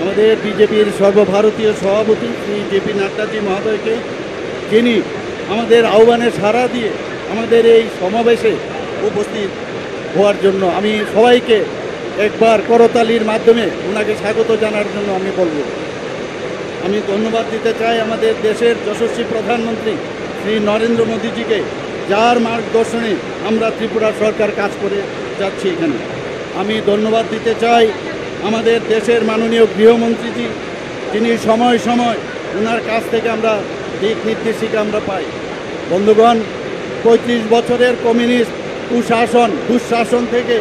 আমাদের বিজেপির সর্বভারতীয় সভাপতি শ্রী জেপি নাড্ডাজি মহোদয়কে, যিনি আমাদের আহ্বানে সাড়া দিয়ে আমাদের এই সমাবেশে উপস্থিত হওয়ার জন্য আমি সবাইকে একবার করতালির মাধ্যমে ওনাকে স্বাগত জানার জন্য আমি বলব। আমি ধন্যবাদ দিতে চাই আমাদের দেশের যশস্বী প্রধানমন্ত্রী শ্রী নরেন্দ্র মোদীজিকে, যার মার্গদর্শনে আমরা ত্রিপুরা সরকার কাজ করে যাচ্ছি এখানে। আমি ধন্যবাদ দিতে চাই আমাদের দেশের মাননীয় গৃহমন্ত্রীজি, যিনি সময় সময় ওনার কাছ থেকে আমরা দিক নির্দেশিকা আমরা পাই। বন্ধুগণ, ৩৫ বছরের কমিউনিস্ট দুঃশাসন থেকে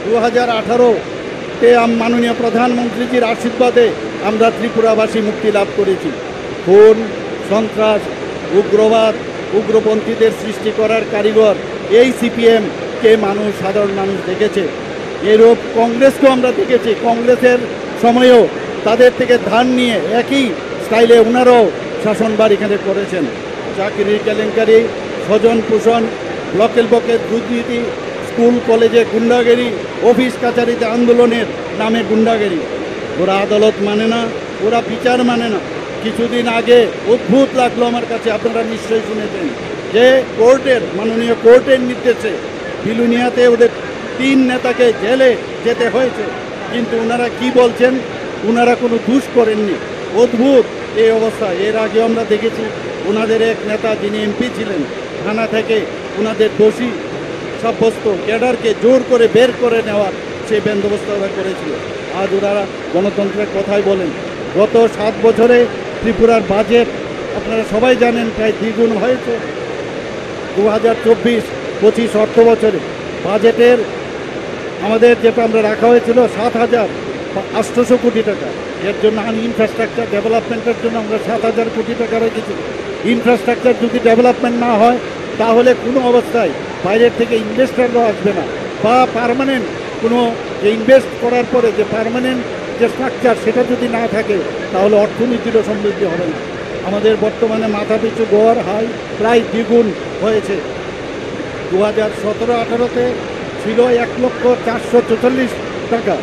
2018-তে মাননীয় প্রধানমন্ত্রীজির আশীর্বাদে আমরা ত্রিপুরাবাসী মুক্তি লাভ করেছি। খুন, সন্ত্রাস, উগ্রবাদ, উগ্রপন্থীদের সৃষ্টি করার কারিগর এই সিপিএমকে সাধারণ মানুষ দেখেছে। এরূপ কংগ্রেসকেও আমরা দেখেছি। কংগ্রেসের সময়েও তাদের থেকে ধার নিয়ে একই স্টাইলে ওনারাও শাসনভার এখানে করেছেন। চাকরির কেলেঙ্কারি, স্বজন পোষণ, ব্লকের দুর্নীতি, স্কুল কলেজে গুন্ডাগিরি, অফিস কাছারিতে আন্দোলনের নামে গুন্ডাগিরি। ওরা আদালত মানে না, ওরা বিচার মানে না। কিছুদিন আগে অদ্ভুত লাগলো আমার কাছে, আপনারা নিশ্চয়ই শুনেছেন, যে মাননীয় কোর্টের নির্দেশে বিলুনিয়াতে ওদের 3 নেতাকে জেলে যেতে হয়েছে। কিন্তু ওনারা কি বলছেন, ওনারা কোনো দোষ করেননি। অদ্ভুত এই অবস্থা। এর আগে আমরা দেখেছি ওনাদের এক নেতা, যিনি এমপি ছিলেন, থানা থেকে ওনাদের দোষী সাব্যস্ত ক্যাডারকে জোর করে বের করে নেওয়ার সেই বন্দোবস্ত ওরা করেছিল। আজ ওনারা গণতন্ত্রের কথাই বলেন। গত 7 বছরে ত্রিপুরার বাজেট আপনারা সবাই জানেন প্রায় দ্বিগুণ হয়েছে। 2024-25 অর্থ বছরে বাজেটের আমাদের যেটা আমরা রাখা হয়েছিল 7,800 কোটি টাকা। এর জন্য ইনফ্রাস্ট্রাকচার ডেভেলপমেন্টের জন্য আমরা 7,000 কোটি টাকা রেখেছি। ইনফ্রাস্ট্রাকচার যদি ডেভেলপমেন্ট না হয়, তাহলে কোনো অবস্থায় বাইরের থেকে ইনভেস্টাররাও আসবে না, বা পার্মানেন্ট কোনো ইনভেস্ট করার পরে যে পার্মানেন্ট যে স্ট্রাকচার সেটা যদি না থাকে, তাহলে অর্থনীতিরও সমৃদ্ধি হবে না। আমাদের বর্তমানে মাথাপিছু গড় হাই প্রায় দ্বিগুণ হয়েছে। 2017-18-তে ছিল 1,444,000 টাকা,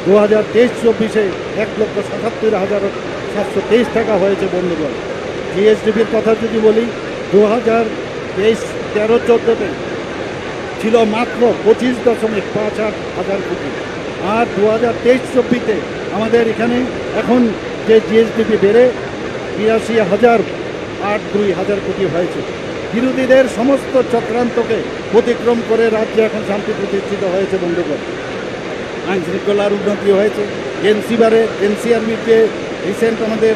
2023-24-এ 1,77,723 টাকা হয়েছে। বন্ধুগণ, জিএসডিপির কথা যদি বলি, 2023-13-14-তে ছিল মাত্র 25.5 হাজার কোটি, আর 2023-24-তে আমাদের এখানে এখন যে জিএসডিপি বেড়ে 82,008 কোটি হয়েছে। বিরোধীদের সমস্ত চক্রান্তকে অতিক্রম করে রাজ্যে এখন শান্তি প্রতিষ্ঠিত হয়েছে। বন্ধুগণ, আইন শৃঙ্খলার উন্নতি হয়েছে। এনসিআরবির যে রিসেন্ট আমাদের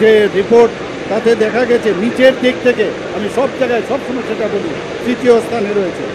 যে রিপোর্ট, তাতে দেখা গেছে নিচের দিক থেকে, আমি সব জায়গায় সবসময় সেটা বলি, 3য় স্থানে রয়েছে।